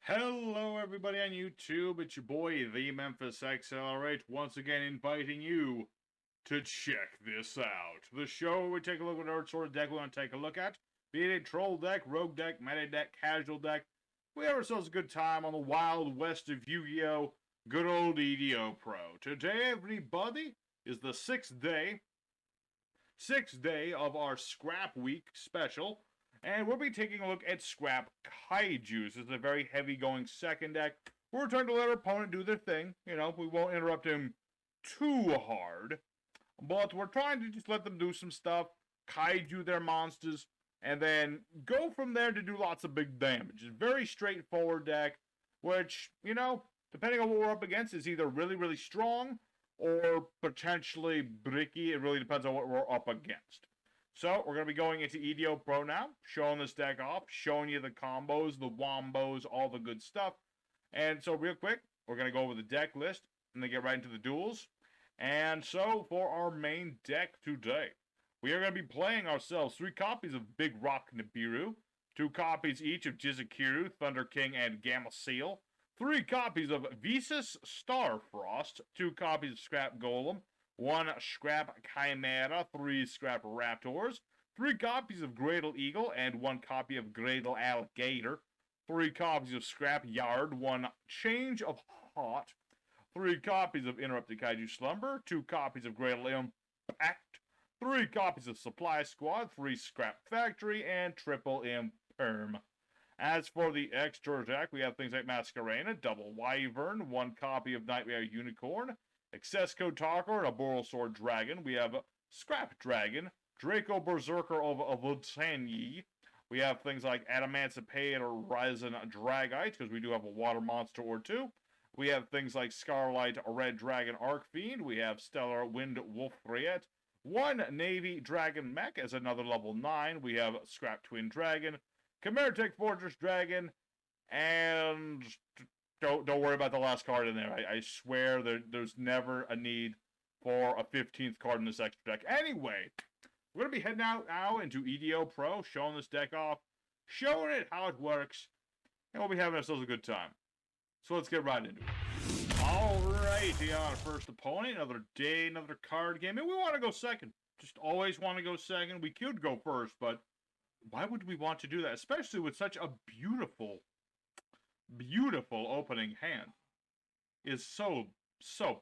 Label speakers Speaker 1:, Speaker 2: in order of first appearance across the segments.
Speaker 1: Hello everybody on YouTube, it's your boy, the Memphis Accelerate, once again inviting you to check this out. The show where we take a look at what sort of deck we want to take a look at, be it a troll deck, rogue deck, meta deck, casual deck. We have ourselves a good time on the wild west of Yu-Gi-Oh! Good old EDO Pro. Today, everybody, is the sixth day of our Scrap Week special. And we'll be taking a look at Scrap Kaijus. This is a very heavy-going second deck. We're trying to let our opponent do their thing. You know, we won't interrupt him too hard. But we're trying to just let them do some stuff, kaiju their monsters, and then go from there to do lots of big damage. It's a very straightforward deck, which, you know, depending on what we're up against, is either really, really strong or potentially bricky. It really depends on what we're up against. So, we're going to be going into EDO Pro now, showing this deck off, showing you the combos, the wombos, all the good stuff. And so, real quick, we're going to go over the deck list, and then get right into the duels. And so, for our main deck today, we are going to be playing ourselves 3 copies of Big Rock Nibiru, 2 copies each of Jizukiru, Thunder King, and Gamma Seal, 3 copies of Visas Starfrost, 2 copies of Scrap Golem, 1 Scrap Chimera, 3 Scrap Raptors, 3 copies of Gradle Eagle, and 1 copy of Gradle Alligator, 3 copies of Scrap Yard, 1 Change of Heart, 3 copies of Interrupted Kaiju Slumber, 2 copies of Gradle Impact, 3 copies of Supply Squad, 3 Scrap Factory, and Triple Imperm. As for the extra deck, we have things like Masquerena, Double Wyvern, 1 copy of Nightmare Unicorn, Excesco Talker, and a Borosword Dragon. We have Scrap Dragon, Draco Berserker of Vutanyi. We have things like Adamancipate or Ryzen Dragite, because we do have a water monster or 2. We have things like Scarlight Red Dragon Arcfiend. We have Stellar Wind Wolfriet. 1 Navy Dragon Mech as another level 9. We have Scrap Twin Dragon, Chimeratech Fortress Dragon, and don't worry about the last card in there. I swear there's never a need for a 15th card in this extra deck. Anyway, we're going to be heading out now into EDO Pro, showing this deck off, showing it how it works, and we'll be having ourselves a good time. So let's get right into it. Alrighty, our first opponent, another day, another card game, and we want to go second. Just always want to go second. We could go first, but why would we want to do that? Especially with such a beautiful opening hand. Is so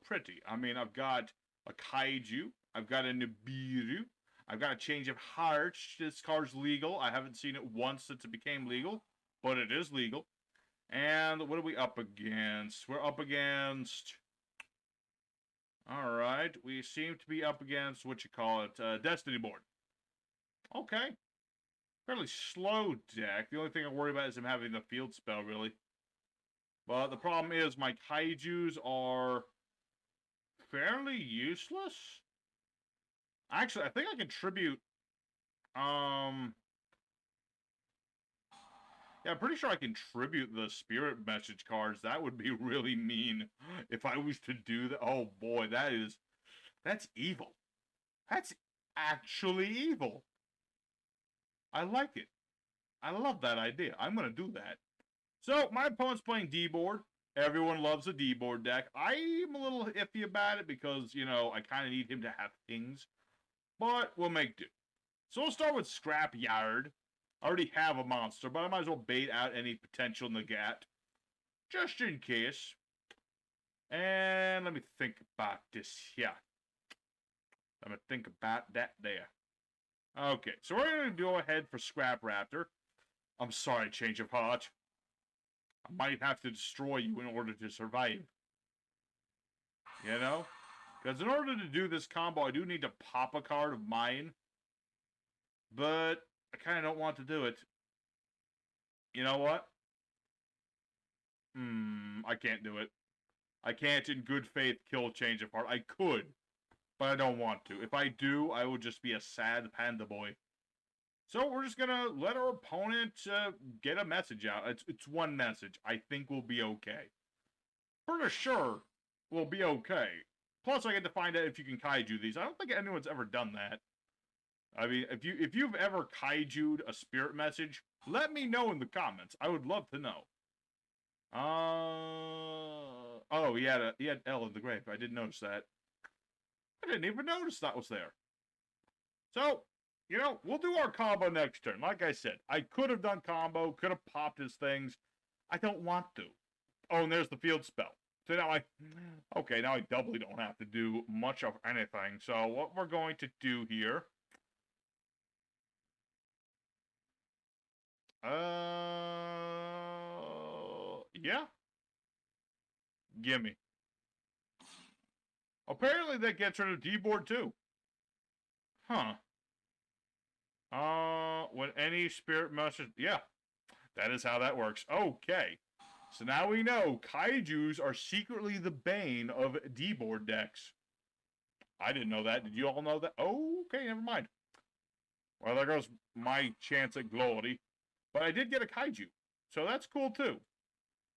Speaker 1: pretty. I mean, I've got a kaiju, I've got a Nibiru, I've got a Change of Heart. This card's legal. I haven't seen it once since it became legal, but it is legal. And what are we up against? We're up against... Alright, we seem to be up against, Destiny board. Okay. Fairly slow deck. The only thing I worry about is him having the field spell, really. But the problem is my kaijus are fairly useless. Actually, I think I can tribute... Yeah, I'm pretty sure I can tribute the spirit message cards. That would be really mean if I was to do that. Oh boy, that's evil. That's actually evil. I like it. I love that idea. I'm going to do that. So, my opponent's playing D-board. Everyone loves a D-board deck. I'm a little iffy about it because, you know, I kind of need him to have things. But we'll make do. So we'll start with Scrap Yard. I already have a monster, but I might as well bait out any potential Nagat. Just in case. And let me think about this here. Let me think about that there. Okay, so we're going to go ahead for Scrap Raptor. I'm sorry, Change of Heart. I might have to destroy you in order to survive. You know? Because in order to do this combo, I do need to pop a card of mine. But I kind of don't want to do it. You know what? I can't do it. I can't in good faith kill Change of Heart. I could, but I don't want to. If I do, I will just be a sad panda boy. So we're just going to let our opponent get a message out. It's one message. I think we'll be okay. For sure, we'll be okay. Plus, I get to find out if you can kaiju these. I don't think anyone's ever done that. I mean, if you've ever kaiju'd a spirit message, let me know in the comments. I would love to know. Oh, he had L in the grave. I didn't notice that. I didn't even notice that was there. So, you know, we'll do our combo next turn. Like I said, I could have done combo, could have popped his things. I don't want to. Oh, and there's the field spell. So now now I doubly don't have to do much of anything. So what we're going to do here, yeah, gimme. Apparently that gets rid of D-board too. Huh. When any spirit message, yeah, that is how that works. Okay. So now we know kaijus are secretly the bane of D-board decks. I didn't know that. Did you all know that? Oh, okay, never mind. Well, there goes my chance at glory. But I did get a kaiju, so that's cool too.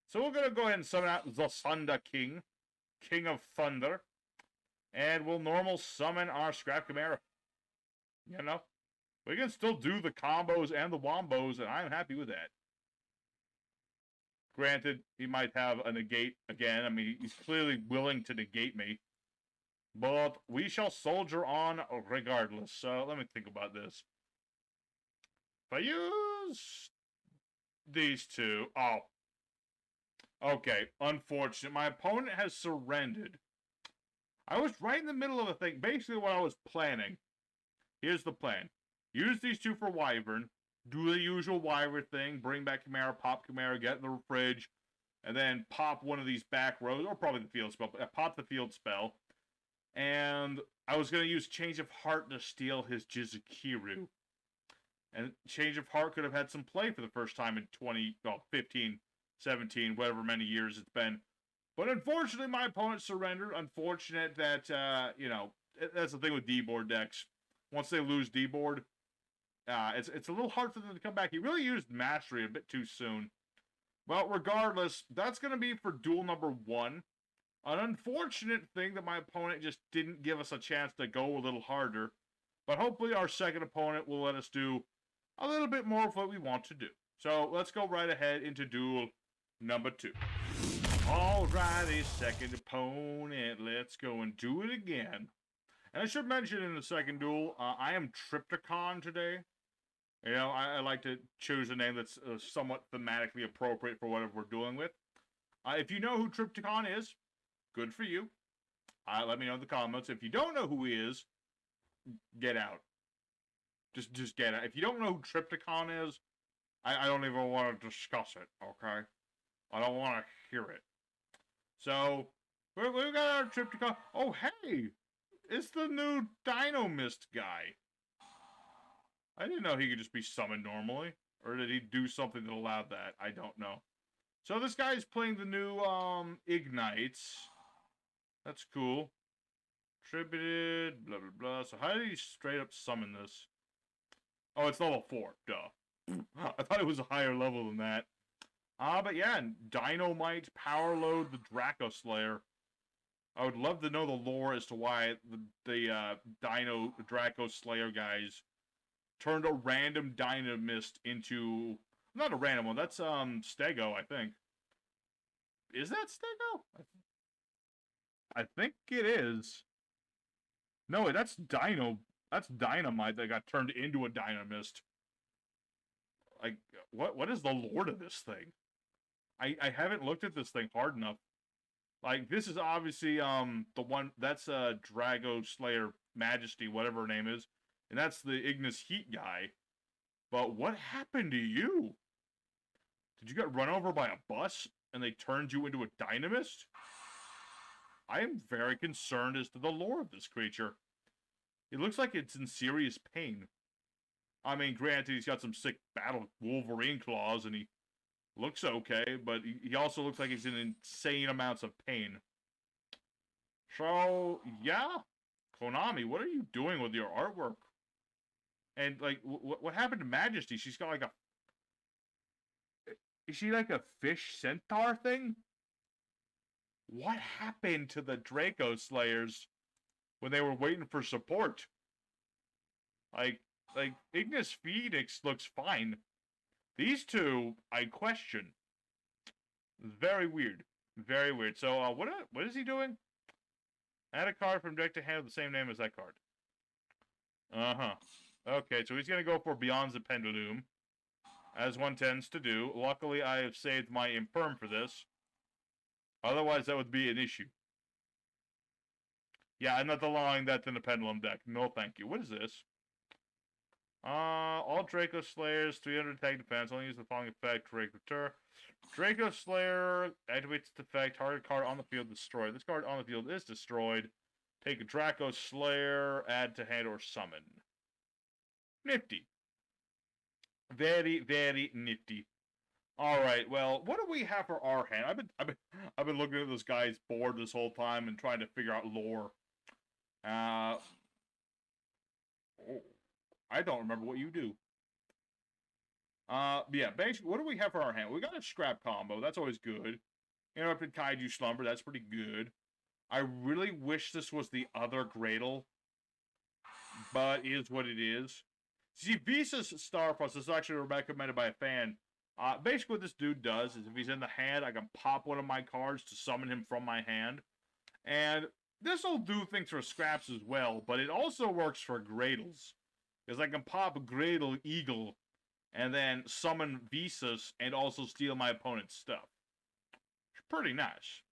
Speaker 1: So we're going to go ahead and summon out the Thunder King, King of Thunder. And we'll normal summon our Scrap Chimera. You know? We can still do the combos and the wombos, and I'm happy with that. Granted, he might have a negate again. I mean, he's clearly willing to negate me. But we shall soldier on regardless. So let me think about this. If I use these two... Oh. Okay, unfortunate. My opponent has surrendered. I was right in the middle of a thing. Basically what I was planning. Here's the plan. Use these two for Wyvern. Do the usual Wyvern thing. Bring back Chimera, pop Chimera, get in the fridge. And then pop one of these back rows. Or probably the field spell. But pop the field spell. And I was going to use Change of Heart to steal his Jizukiru. And Change of Heart could have had some play for the first time in 15, 17, whatever many years it's been. But unfortunately, my opponent surrendered. Unfortunate that, you know, that's the thing with D-board decks. Once they lose D-board, it's a little hard for them to come back. He really used Mastery a bit too soon. Well, regardless, that's going to be for duel number 1. An unfortunate thing that my opponent just didn't give us a chance to go a little harder. But hopefully our second opponent will let us do a little bit more of what we want to do. So let's go right ahead into duel number 2. Alrighty, second opponent. Let's go and do it again. And I should mention in the second duel, I am Triptychon today. You know, I like to choose a name that's somewhat thematically appropriate for whatever we're dealing with. If you know who Triptychon is, good for you. Let me know in the comments. If you don't know who he is, get out. Just get out. If you don't know who Triptychon is, I don't even want to discuss it, okay? I don't want to hear it. So, we've got our Triptychon. Oh, hey! It's the new Dino Mist guy. I didn't know he could just be summoned normally. Or did he do something that allowed that? I don't know. So this guy's playing the new Ignites. That's cool. Tributed, blah, blah, blah. So how did he straight up summon this? Oh, it's level 4. Duh. I thought it was a higher level than that. But yeah, Dynamite, Power Load, the Dracoslayer. I would love to know the lore as to why the Dino Dracoslayer guys turned a random Dynamist into... Not a random one, that's Stego, I think. Is that Stego? I think it is. No, that's Dino. That's Dynamite that got turned into a Dynamist. Like, what is the lore to this thing? I haven't looked at this thing hard enough. Like, this is obviously, the one, that's, Dracoslayer Majesty, whatever her name is. And that's the Ignis Heat guy. But what happened to you? Did you get run over by a bus, and they turned you into a Dynamist? I am very concerned as to the lore of this creature. It looks like it's in serious pain. I mean, granted, he's got some sick battle Wolverine claws, and he looks okay, but he also looks like he's in insane amounts of pain. So, yeah. Konami, what are you doing with your artwork? And, like, what happened to Majesty? She's got, like, a... Is she, like, a fish centaur thing? What happened to the Dracoslayers when they were waiting for support? Like Ignis Phoenix looks fine. These two, I question. Very weird. Very weird. So, what is he doing? Add a card from deck to hand with the same name as that card. Uh-huh. Okay, so he's going to go for Beyond the Pendulum, as one tends to do. Luckily, I have saved my Imperm for this. Otherwise, that would be an issue. Yeah, I'm not allowing that in the Pendulum deck. No, thank you. What is this? All Dracoslayers, 300 attack defense, only use the following effect, Dracoslayer. Dracoslayer activates its effect, target card on the field destroyed. This card on the field is destroyed. Take a Dracoslayer, add to hand or summon. Nifty. Very, very nifty. Alright, well, what do we have for our hand? I've been looking at this guy's board this whole time and trying to figure out lore. Oh, I don't remember what you do. Yeah, basically, what do we have for our hand? We got a scrap combo. That's always good. Interrupted Kaiju Slumber. That's pretty good. I really wish this was the other Gradle, but it is what it is. See, Visa's Starfrost is actually recommended by a fan. Basically, what this dude does is if he's in the hand, I can pop one of my cards to summon him from my hand. And this will do things for scraps as well, but it also works for Gradles. Because I can pop Gradle Eagle and then summon Visas and also steal my opponent's stuff. It's pretty nice.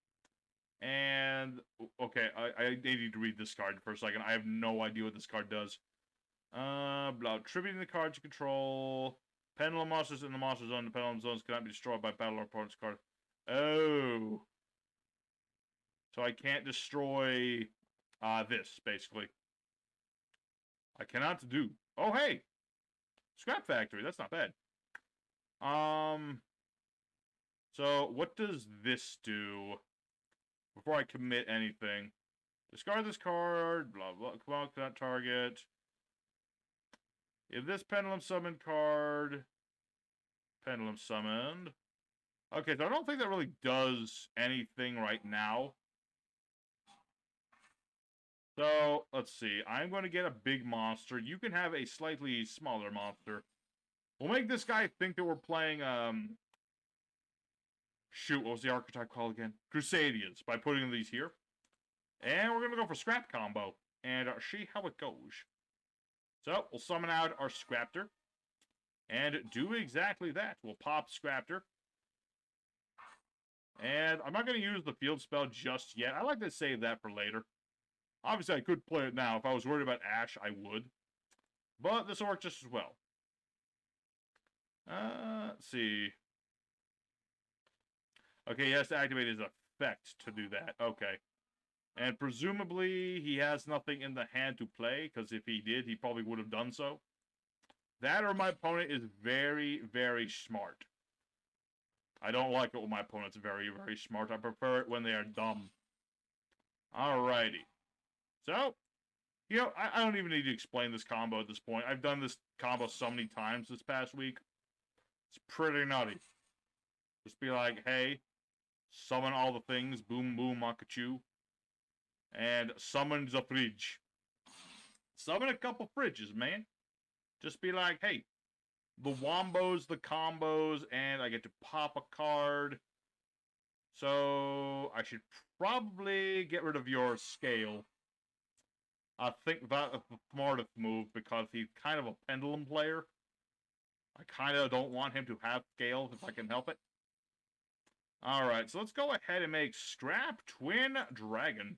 Speaker 1: And, okay, I need to read this card for a second. I have no idea what this card does. Tributing the cards you control. Pendulum monsters in the monster zone. The pendulum zones cannot be destroyed by battle or opponent's card. Oh. So I can't destroy this, basically. I cannot do. Oh, hey! Scrap Factory. That's not bad. So, what does this do? Before I commit anything. Discard this card. Blah, blah. Come on, cannot target. If this Pendulum Summon card... Pendulum Summoned. Okay, so I don't think that really does anything right now. So, let's see. I'm going to get a big monster. You can have a slightly smaller monster. We'll make this guy think that we're playing, shoot, what was the archetype called again? Crusaders, by putting these here. And we're going to go for Scrap Combo. And see how it goes. So, we'll summon out our Scraptor. And do exactly that. We'll pop Scraptor. And I'm not going to use the field spell just yet. I like to save that for later. Obviously, I could play it now. If I was worried about Ash, I would. But this will work just as well. Let's see. Okay, he has to activate his effect to do that. Okay. And presumably, he has nothing in the hand to play, because if he did, he probably would have done so. That or my opponent is very, very smart. I don't like it when my opponent's very, very smart. I prefer it when they are dumb. Alrighty. So, you know, I don't even need to explain this combo at this point. I've done this combo so many times this past week. It's pretty nutty. Just be like, hey, summon all the things, boom, boom, Makachu. And summon the fridge. Summon a couple fridges, man. Just be like, hey, the wombos, the combos, and I get to pop a card. So, I should probably get rid of your scale. I think that's the smartest move because he's kind of a pendulum player. I kind of don't want him to have scales if I can help it. Alright, so let's go ahead and make Scrap Twin Dragon.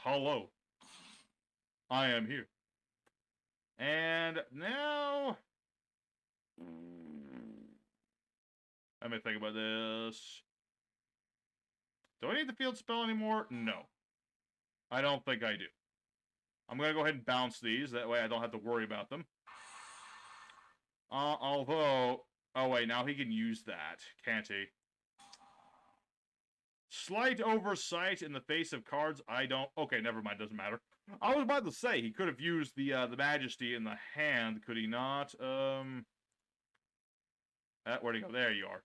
Speaker 1: Hello. I am here. And now... let me think about this. Do I need the field spell anymore? No. I don't think I do. I'm going to go ahead and bounce these. That way I don't have to worry about them. Although... oh, wait. Now he can use that. Can't he? Slight oversight in the face of cards I don't... okay, never mind. Doesn't matter. I was about to say, he could have used the Majesty in the hand. Could he not? Where'd he go? There you are.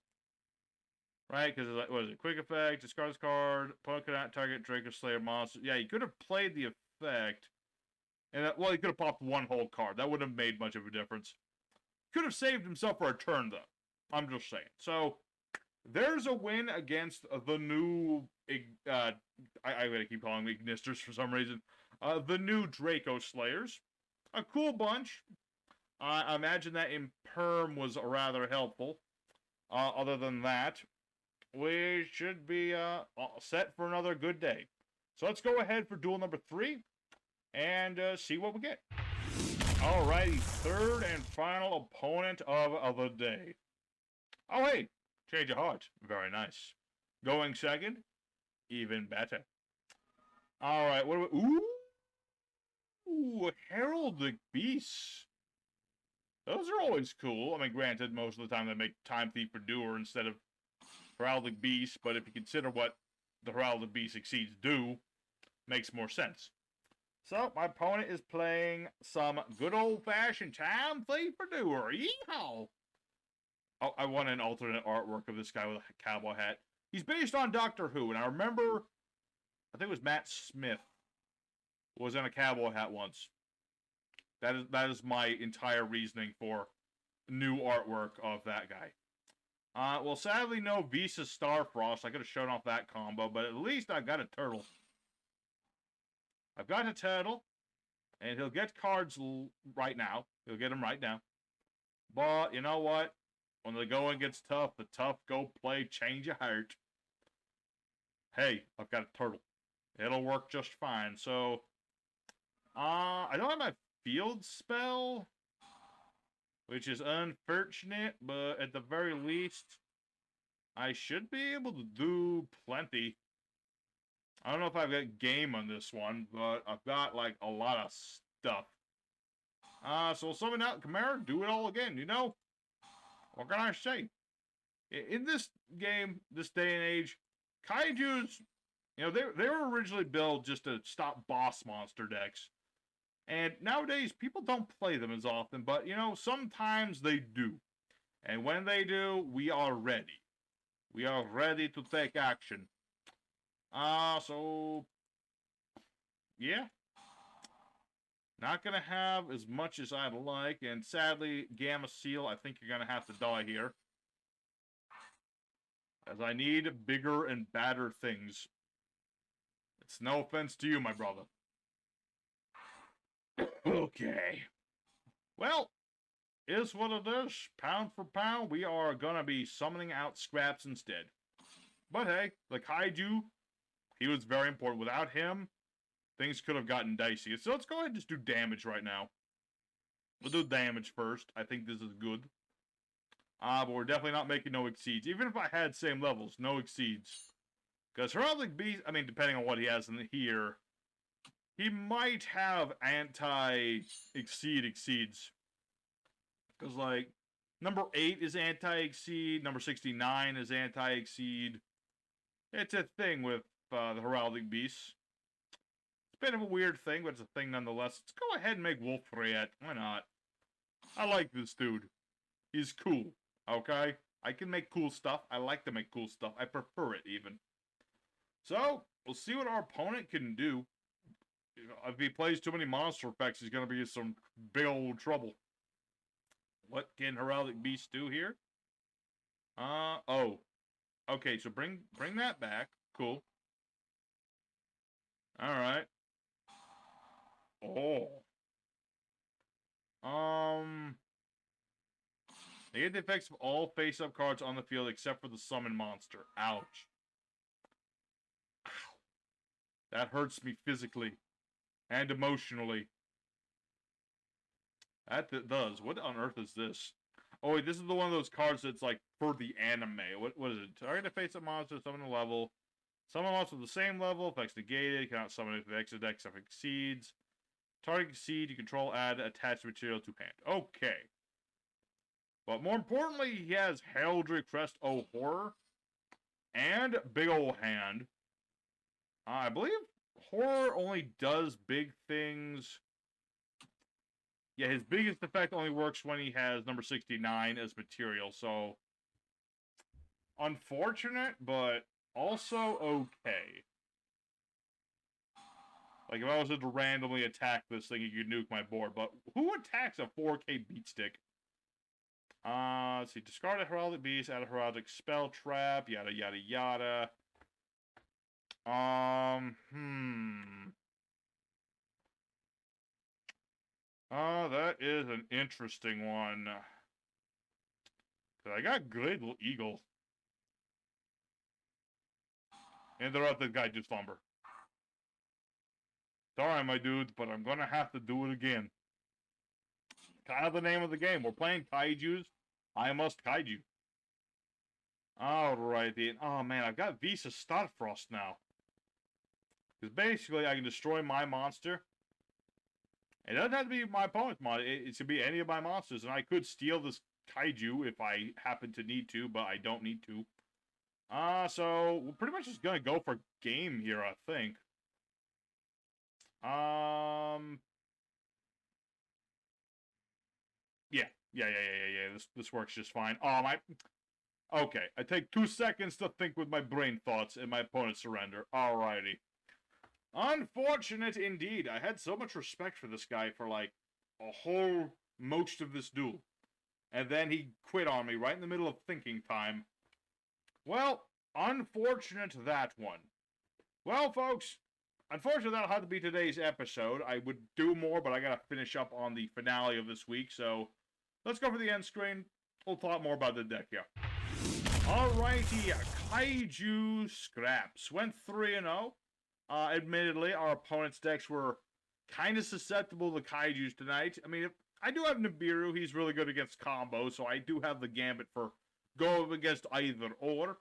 Speaker 1: Right? Because, what is it? Quick effect. Discard this card. Opponent cannot target Dracoslayer monster. Yeah, he could have played the effect... and well, he could have popped one whole card. That wouldn't have made much of a difference. Could have saved himself for a turn, though. I'm just saying. So, there's a win against the new, I'm going to keep calling them Ignisters for some reason, the new Dracoslayers. A cool bunch. I imagine that Imperm was rather helpful. Other than that, we should be set for another good day. So let's go ahead for duel number 3 and see what we get. Alrighty, third and final opponent of the day. Oh, hey, change of heart. Very nice. Going second, even better. Alright, what do we... Ooh, Heraldic beasts. Those are always cool. I mean, granted, most of the time they make Time Thief for Doer instead of Heraldic Beasts, but if you consider what the Heraldic Beast exceeds do, makes more sense. So, my opponent is playing some good old-fashioned Time Thief for Doer. Yeehaw! Oh, I want an alternate artwork of this guy with a cowboy hat. He's based on Doctor Who, and I remember, I think it was Matt Smith was in a cowboy hat once. That is my entire reasoning for new artwork of that guy. Well, sadly, no Visa Starfrost. I could have shown off that combo, but at least I got a turtle. I've got a turtle, and he'll get cards right now. He'll get them right now. But, you know what? When the going gets tough, the tough go play change of heart. Hey, I've got a turtle. It'll work just fine. So, I don't have my field spell, which is unfortunate, but at the very least, I should be able to do plenty. I don't know if I've got game on this one, but I've got, like, a lot of stuff. So we'll summon out Chimera, do it all again, you know? What can I say? In this game, this day and age, kaijus, you know, they were originally built just to stop boss monster decks. And nowadays, people don't play them as often, but, you know, sometimes they do. And when they do, we are ready. We are ready to take action. So, yeah. Not going to have as much as I'd like, and sadly, Gamma Seal, I think you're going to have to die here. As I need bigger and badder things. It's no offense to you, my brother. Okay. Well, is what it is. Pound for pound, we are gonna be summoning out scraps instead. But hey, the kaiju, he was very important. Without him, things could have gotten dicey. So let's go ahead and just do damage right now. We'll do damage first. I think this is good. But we're definitely not making no exceeds. Even if I had same levels, no exceeds. Because Heraldic Beast, I mean, depending on what he has in here, he might have exceeds. Because, like, number 8 is anti-exceed, number 69 is anti-exceed. It's a thing with the Heraldic Beasts. It's a bit of a weird thing, but it's a thing nonetheless. Let's go ahead and make Wolfriette. Why not? I like this dude. He's cool, okay? I can make cool stuff. I like to make cool stuff. I prefer it, even. So, we'll see what our opponent can do. If he plays too many monster effects, he's going to be in some big old trouble. What can Heraldic Beast do here? Oh. Okay, so bring that back. Cool. Alright. Oh. Negate the effects of all face-up cards on the field except for the summon monster. Ouch. Ow. That hurts me physically. And emotionally. That does. What on earth is this? Oh wait, this is the one of those cards that's like for the anime. What is it? Target a face-up monster, summon a level. Summon a monster with the same level, effects negated, you cannot summon it with the extra deck, stuff exceeds. Target exceed, you control, add attached material to hand. Okay. But more importantly, he has Heraldry Crest O Horror. And Big Ol' Hand. I believe Horror only does big things. Yeah, his biggest effect only works when he has number 69 as material, so unfortunate, but also okay. Like, if I was to randomly attack this thing, you could nuke my board, but who attacks a 4K beatstick? Let's see. Discard a Heraldic Beast, add a Heraldic Spell Trap, yada, yada, yada. That is an interesting one. Cause I got Gradle Eagle. And they're out the Kaiju Slumber. Sorry, my dude, but I'm gonna have to do it again. Kind of the name of the game. We're playing Kaijus. I must Kaiju. Alrighty. Oh, man, I've got Visa Starfrost now. Because basically, I can destroy my monster. It doesn't have to be my opponent's monster. It should be any of my monsters. And I could steal this Kaiju if I happen to need to, but I don't need to. So we're pretty much just gonna go for game here, I think. Yeah. This works just fine. Okay, I take 2 seconds to think with my brain thoughts, and my opponent surrender. Alrighty. Unfortunate indeed. I had so much respect for this guy for, like, a whole most of this duel. And then he quit on me right in the middle of thinking time. Well, unfortunate that one. Well, folks, unfortunately that'll have to be today's episode. I would do more, but I gotta finish up on the finale of this week, so let's go for the end screen. We'll talk more about the deck here. Alrighty, Kaiju Scraps. Went 3-0. Admittedly, our opponent's decks were kind of susceptible to Kaijus tonight. I mean, I do have Nibiru. He's really good against combos, so I do have the gambit for go against either or.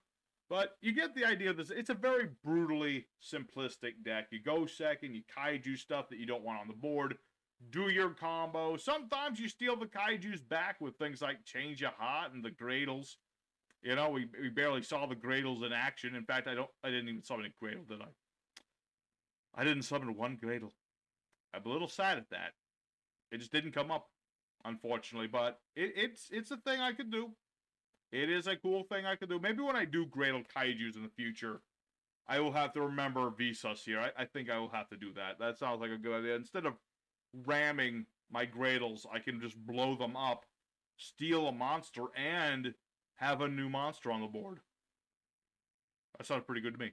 Speaker 1: But you get the idea of this. It's a very brutally simplistic deck. You go second, you Kaiju stuff that you don't want on the board, do your combo. Sometimes you steal the Kaijus back with things like Change of Heart and the Gradles. You know, we barely saw the Gradles in action. In fact, I didn't even summon a Gradle, did I? I didn't summon one Gradle. I'm a little sad at that. It just didn't come up, unfortunately. But it's a thing I could do. It is a cool thing I could do. Maybe when I do Gradle Kaijus in the future, I will have to remember Visas here. I think I will have to do that. That sounds like a good idea. Instead of ramming my Gradles, I can just blow them up, steal a monster, and have a new monster on the board. That sounds pretty good to me.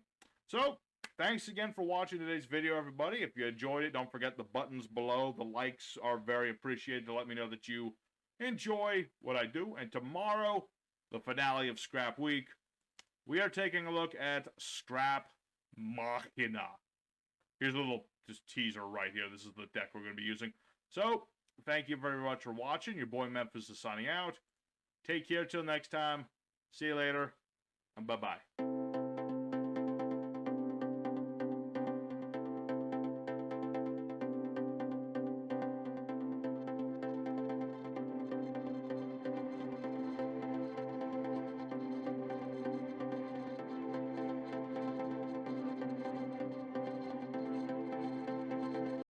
Speaker 1: So, thanks again for watching today's video, everybody. If you enjoyed it, don't forget the buttons below. The likes are very appreciated to let me know that you enjoy what I do. And tomorrow, the finale of Scrap Week, we are taking a look at Scrap Machina. Here's a little just teaser right here. This is the deck we're going to be using. So, thank you very much for watching. Your boy Memphis is signing out. Take care till next time. See you later. And bye-bye.